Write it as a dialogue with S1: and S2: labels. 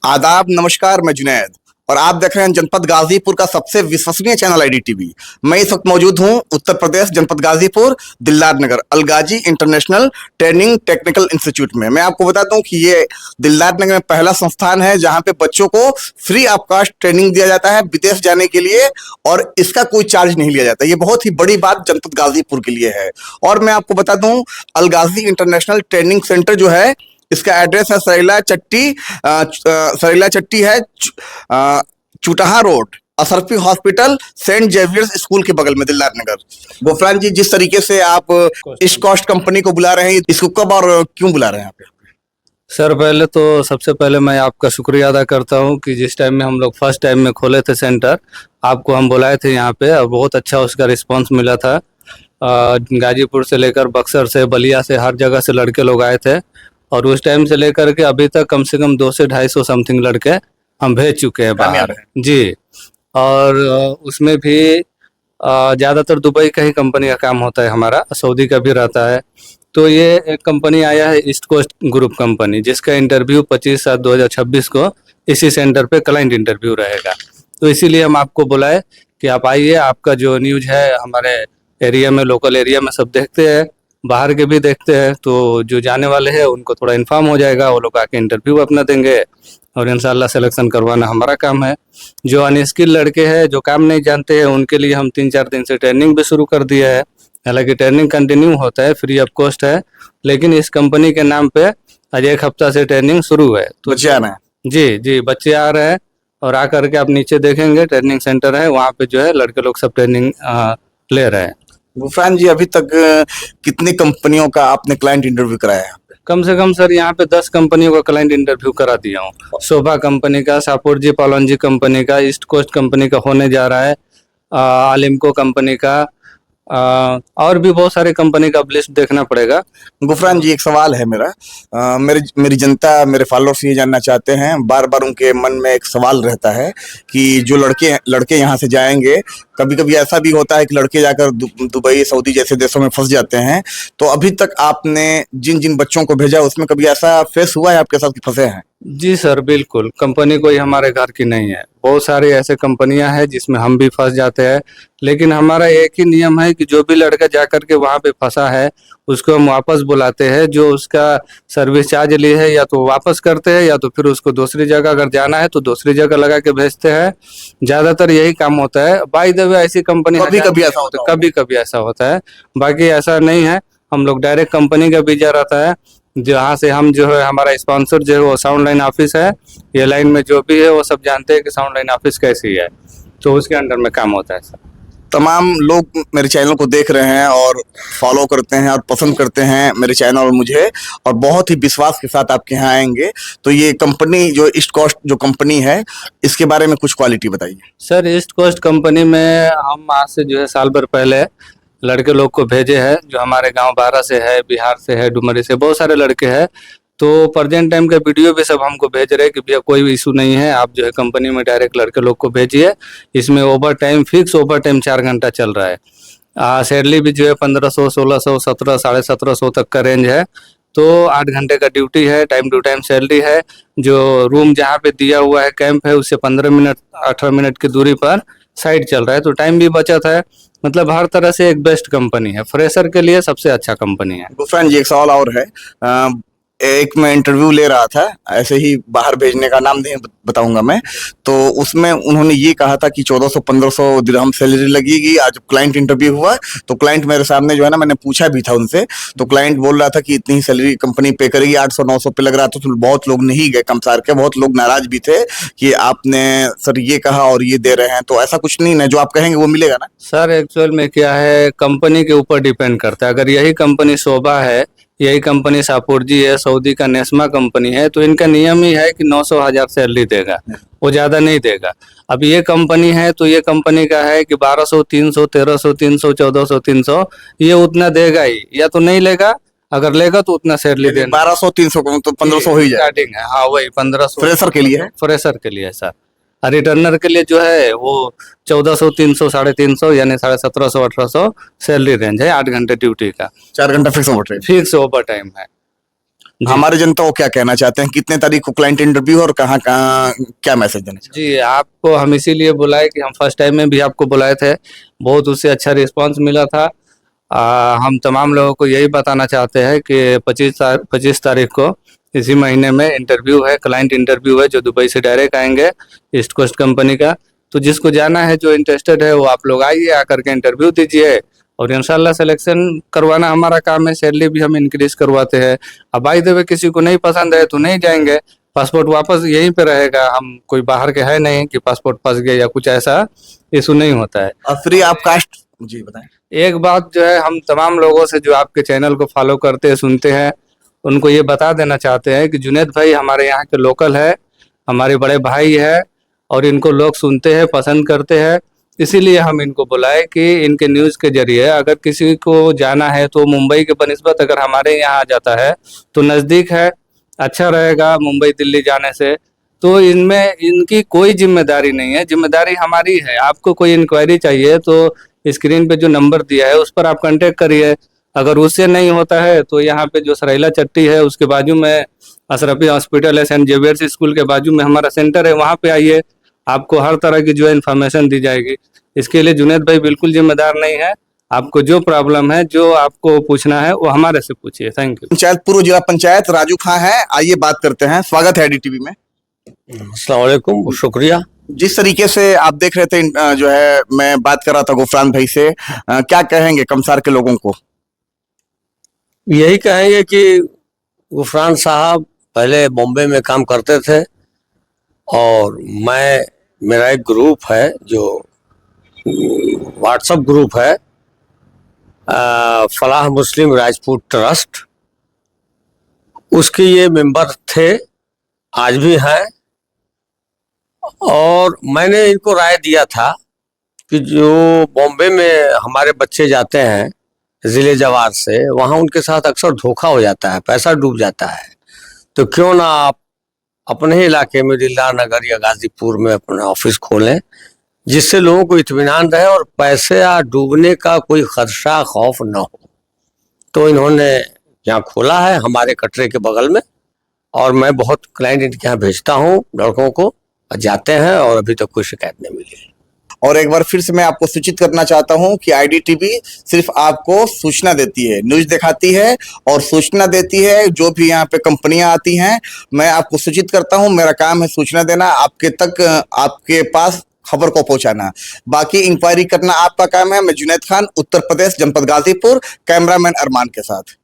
S1: आदाब, नमस्कार। मैं जुनैद और आप देख रहे हैं जनपद गाजीपुर का सबसे विश्वसनीय चैनल IDTV। मैं इस वक्त मौजूद हूं उत्तर प्रदेश जनपद गाजीपुर दिलदार नगर अलगाजी इंटरनेशनल ट्रेनिंग टेक्निकल इंस्टीट्यूट में। मैं आपको बता दूं कि ये दिलदार नगर में पहला संस्थान है जहां पे बच्चों को फ्री ऑफ कॉस्ट ट्रेनिंग दिया जाता है विदेश जाने के लिए, और इसका कोई चार्ज नहीं लिया जाता। ये बहुत ही बड़ी बात जनपद गाजीपुर के लिए है। और मैं आपको बता दूं अलगाजी इंटरनेशनल ट्रेनिंग सेंटर जो है, इसका एड्रेस है सरेला चट्टी है, Chutha road, Asarfi hospital, saint Xavier's school के बगल में, दिलदार नगर। गुफरान जी, जिस तरीके से आप इस कॉस्ट कंपनी को बुला रहे हैं, इसको कब और क्यों बुला रहे हैं आप?
S2: सर पहले तो सबसे पहले मैं आपका शुक्रिया अदा करता हूं कि जिस टाइम में हम लोग फर्स्ट टाइम में खोले थे सेंटर, आपको हम बुलाए थे यहाँ पे और बहुत अच्छा उसका रिस्पांस मिला था। गाजीपुर से लेकर बक्सर से, बलिया से, हर जगह से लड़के लोग आए थे और उस टाइम से लेकर के अभी तक कम से कम 200 से 250 समथिंग लड़के हम भेज चुके हैं बाहर जी। और उसमें भी ज़्यादातर दुबई का ही कंपनी का काम होता है हमारा, सऊदी का भी रहता है। तो ये एक कंपनी आया है ईस्ट कोस्ट ग्रुप कंपनी, जिसका इंटरव्यू 25/7/2026 को इसी सेंटर पे क्लाइंट इंटरव्यू रहेगा। तो इसीलिए हम आपको बुलाए कि आप आइए, आपका जो न्यूज है हमारे एरिया में, लोकल एरिया में सब देखते हैं, बाहर के भी देखते हैं, तो जो जाने वाले हैं उनको थोड़ा इन्फॉर्म हो जाएगा, वो लोग आके इंटरव्यू अपना देंगे और इंशाल्लाह सिलेक्शन करवाना हमारा काम है। जो अनस्किल लड़के हैं, जो काम नहीं जानते हैं, उनके लिए हम 3-4 दिन से ट्रेनिंग भी शुरू कर दिया है। हालांकि ट्रेनिंग कंटिन्यू होता है, फ्री ऑफ कॉस्ट है, लेकिन इस कंपनी के नाम पे आज 1 हफ्ता से ट्रेनिंग शुरू है। तो
S1: बच्चे आ रहे हैं?
S2: जी, बच्चे आ रहे हैं और आकर के आप नीचे देखेंगे ट्रेनिंग सेंटर है, वहाँ पे जो है लड़के लोग सब ट्रेनिंग ले रहे हैं।
S1: गुफरान जी, अभी तक कितनी कंपनियों का आपने क्लाइंट इंटरव्यू कराया है?
S2: कम से कम सर यहाँ पे 10 कंपनियों का क्लाइंट इंटरव्यू करा दिया हूँ। शोभा कंपनी का, सापुर जी पालोनजी कंपनी का, ईस्ट कोस्ट कंपनी का होने जा रहा है, आलिमको कंपनी का, और भी बहुत सारे कंपनी का लिस्ट देखना पड़ेगा।
S1: गुफरान जी, एक सवाल है मेरा। मेरी जनता, मेरे फॉलोअर्स ये जानना चाहते हैं, बार बार उनके मन में एक सवाल रहता है कि जो लड़के यहाँ से जाएंगे, कभी कभी ऐसा भी होता है कि लड़के जाकर दुबई, सऊदी जैसे देशों में फंस जाते हैं। तो अभी तक आपने जिन जिन बच्चों को भेजा, उसमें कभी ऐसा फेस हुआ है आपके साथ कि फंसे हैं?
S2: जी सर, बिल्कुल। कंपनी कोई हमारे घर की नहीं है, बहुत सारी ऐसे कंपनियां हैं जिसमें हम भी फंस जाते हैं, लेकिन हमारा एक ही नियम है कि जो भी लड़का जाकर के वहां पे फंसा है उसको हम वापस बुलाते हैं। जो उसका सर्विस चार्ज लिए है या तो वापस करते हैं, या तो फिर उसको दूसरी जगह अगर जाना है तो दूसरी जगह लगा के भेजते हैं। ज्यादातर यही काम होता है। बाय द वे, ऐसी कंपनी
S1: कभी कभी ऐसा होता है,
S2: कभी ऐसा होता है, बाकी ऐसा नहीं है। हम लोग डायरेक्ट कंपनी का वीजा रहता है, जहाँ से हम जो है, हमारा स्पॉन्सर जो है वो साउंड लाइन ऑफिस है। ये लाइन में जो भी है वो सब जानते हैं कि साउंड लाइन ऑफिस कैसी है, तो उसके अंडर में काम होता है सर।
S1: तमाम लोग मेरे चैनल को देख रहे हैं और फॉलो करते हैं और पसंद करते हैं मेरे चैनल और मुझे, और बहुत ही विश्वास के साथ आपके यहाँ आएंगे। तो ये कंपनी जो ईस्ट कोस्ट जो कंपनी है, इसके बारे में कुछ क्वालिटी बताइए। सर,
S2: ईस्ट कोस्ट कंपनी में हम आज से जो है साल भर पहले लड़के लोग को भेजे हैं, जो हमारे गांव बारा से है, बिहार से है, डुमरी से, बहुत सारे लड़के हैं। तो प्रेजेंट टाइम का वीडियो भी सब हमको भेज रहे हैं कि भैया कोई इशू नहीं है, आप जो है कंपनी में डायरेक्ट लड़के लोग को भेजिए। इसमें over time, fix over time 4 घंटा चल रहा है। सैलरी भी जो है 1500, 1600, 17, 1750 तक का रेंज है। तो 8 घंटे का ड्यूटी है, टाइम टू टाइम सैलरी है। जो रूम जहाँ पे दिया हुआ है, कैंप है, उससे 15 मिनट 18 मिनट की दूरी पर साइट चल रहा है, तो टाइम भी बचत है। मतलब हर तरह से एक बेस्ट कंपनी है, फ्रेशर के लिए सबसे अच्छा कंपनी है।
S1: गुफरान जी, एक सवाल और है। एक मैं इंटरव्यू ले रहा था, ऐसे ही बाहर भेजने का नाम नहीं बताऊंगा मैं, तो उसमें उन्होंने ये कहा था कि 1400-1500 दिरहम सैलरी लगेगी। आज क्लाइंट इंटरव्यू हुआ तो क्लाइंट मेरे सामने जो है ना, मैंने पूछा भी था उनसे, तो क्लाइंट बोल रहा था कि इतनी ही सैलरी कंपनी पे करेगी, 800-900 पे लग रहा था। तो बहुत लोग नहीं गए, कमसार के बहुत लोग नाराज भी थे कि आपने सर ये कहा और ये दे रहे हैं। तो ऐसा कुछ नहीं है, जो आप कहेंगे वो मिलेगा ना?
S2: सर, एक्चुअल में क्या है, कंपनी के ऊपर डिपेंड करता है। अगर यही कंपनी शोभा है, यही कंपनी सापुरजी है, सऊदी का नेस्मा कंपनी है, तो इनका नियम ही है कि 900-1000 सैलरी देगा, वो ज्यादा नहीं देगा। अब ये कंपनी है तो ये कंपनी का है कि 1200, 300, 1300, 300, 1400, 300 ये उतना देगा ही, या तो नहीं लेगा। अगर लेगा तो उतना सैलरी देना।
S1: 1200-300 तो 1500 हो ही जाए
S2: स्टार्टिंग है। हाँ, वही 1500
S1: फ्रेशर के लिए है।
S2: फ्रेशर के लिए सर। और रिटर्नर के लिए जो है वो 1400, 300, 350 यानी 1750, 1800 सैलरी रेंज है 8 घंटे ड्यूटी का,
S1: 4 घंटा fix over time.
S2: Fix over time है जी।
S1: हमारे जनता को क्या कहना चाहते हैं, कितने तारीख को क्लाइंट इंटरव्यू और कहाँ कहाँ क्या मैसेज देना चाहते
S2: जी आपको हम इसीलिए बुलाए कि हम फर्स्ट टाइम में भी आपको बुलाए थे, बहुत उससे अच्छा रिस्पांस मिला था। हम तमाम लोगों को यही बताना चाहते हैं कि 25 तारीख को इसी महीने में इंटरव्यू है, क्लाइंट इंटरव्यू है जो दुबई से डायरेक्ट आएंगे, ईस्ट कोस्ट कंपनी का। तो जिसको जाना है, जो इंटरेस्टेड है, वो आप लोग आइए, आकर के इंटरव्यू दीजिए और इंशाल्लाह सिलेक्शन करवाना हमारा काम है। सैलरी भी हम इंक्रीज करवाते हैं। अब बाय द वे किसी को नहीं पसंद है तो नहीं जाएंगे, पासपोर्ट वापस यहीं पे रहेगा। हम कोई बाहर के है नहीं कि पासपोर्ट फंस गया या कुछ ऐसा इशू नहीं होता है।
S1: हैं। फ्री आप कास्ट जी बताएं।
S2: एक बात जो है, हम तमाम लोगों से जो आपके चैनल को फॉलो करते हैं, सुनते हैं, उनको ये बता देना चाहते हैं कि जुनैद भाई हमारे यहाँ के लोकल है, हमारे बड़े भाई है और इनको लोग सुनते हैं, पसंद करते हैं। इसीलिए हम इनको बुलाए कि इनके न्यूज़ के जरिए अगर किसी को जाना है तो मुंबई के बनिस्बत अगर हमारे यहाँ आ जाता है तो नज़दीक है, अच्छा रहेगा मुंबई दिल्ली जाने से। तो इनमें इनकी कोई जिम्मेदारी नहीं है, जिम्मेदारी हमारी है। आपको कोई इंक्वायरी चाहिए तो स्क्रीन पे जो नंबर दिया है उस पर आप कांटेक्ट करिए। अगर उससे नहीं होता है तो यहाँ पे जो सराइला चट्टी है उसके बाजू में अशरफी हॉस्पिटल है, सेंट जेवियर्स स्कूल के बाजू में हमारा सेंटर है, वहाँ पे आइए, आपको हर तरह की जो है इन्फॉर्मेशन दी जाएगी। इसके लिए जुनैद भाई बिल्कुल जिम्मेदार नहीं है। आपको जो प्रॉब्लम है, जो आपको पूछना है, वो हमारे से पूछिए। Thank you.
S1: पंचायत पूर्व जिला पंचायत राजू खां है, आइए बात करते हैं। स्वागत है आईडीटीवी में।
S3: अस्सलाम वालेकुम, शुक्रिया।
S1: जिस तरीके से आप देख रहे थे, जो है मैं बात कर रहा था गुफरान भाई से, क्या कहेंगे कमसार के लोगों को?
S3: यही कहेंगे कि गुफरान साहब पहले बॉम्बे में काम करते थे और मेरा एक ग्रुप है जो व्हाट्सएप ग्रुप है, फलाह मुस्लिम राजपूत ट्रस्ट, उसके ये मेंबर थे, आज भी हैं। और मैंने इनको राय दिया था कि जो बॉम्बे में हमारे बच्चे जाते हैं जिले जवार से, वहाँ उनके साथ अक्सर धोखा हो जाता है, पैसा डूब जाता है। तो क्यों ना आप अपने ही इलाके में दिलदार नगर या गाजीपुर में अपना ऑफिस खोलें, जिससे लोगों को इत्मीनान रहे और पैसे डूबने का कोई खदशा खौफ न हो। तो इन्होंने यहाँ खोला है हमारे कटरे के बगल में, और मैं बहुत क्लाइंट इनके यहाँ भेजता हूँ, लड़कों को जाते हैं और अभी तक कोई शिकायत नहीं मिली।
S1: और एक बार फिर से मैं आपको सूचित करना चाहता हूं कि आईडीटीवी सिर्फ आपको सूचना देती है, न्यूज दिखाती है और सूचना देती है। जो भी यहाँ पे कंपनियां आती हैं, मैं आपको सूचित करता हूं, मेरा काम है सूचना देना, आपके तक, आपके पास खबर को पहुंचाना। बाकी इंक्वायरी करना आपका काम है। मैं जुनैद खान, उत्तर प्रदेश, जनपद गाजीपुर, कैमरामैन अरमान के साथ।